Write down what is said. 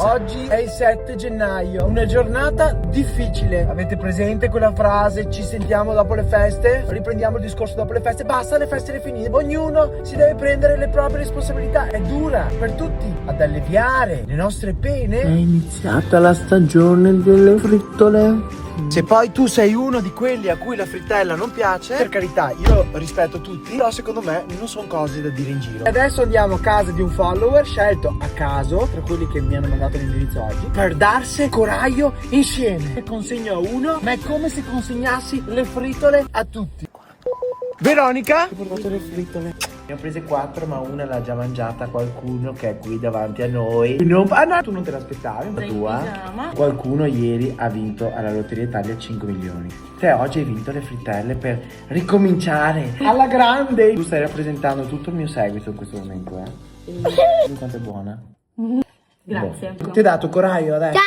Oggi è il 7 gennaio, una giornata difficile. Avete presente quella frase, ci sentiamo dopo le feste? Riprendiamo il discorso dopo le feste, basta, le feste le finite. Ognuno si deve prendere le proprie responsabilità. È dura per tutti ad alleviare le nostre pene. È iniziata la stagione delle frittole. Se poi tu sei uno di quelli a cui la frittella non piace, per carità, io rispetto tutti, però secondo me non sono cose da dire in giro. Adesso andiamo a casa di un follower scelto a caso, tra quelli che mi hanno mandato l'indirizzo oggi, per darsi coraggio insieme. Consegno a uno, ma è come se consegnassi le frittole a tutti. Veronica, ho portato le frittole. Ne ho prese 4, ma una l'ha già mangiata qualcuno che è qui davanti a noi. Ah no, tu non te l'aspettavi, la tua? Qualcuno ieri ha vinto alla Lotteria Italia 5 milioni. Te oggi hai vinto le frittelle per ricominciare alla grande. Tu stai rappresentando tutto il mio seguito in questo momento, Quanto è buona. Grazie. Ti ho dato coraggio adesso.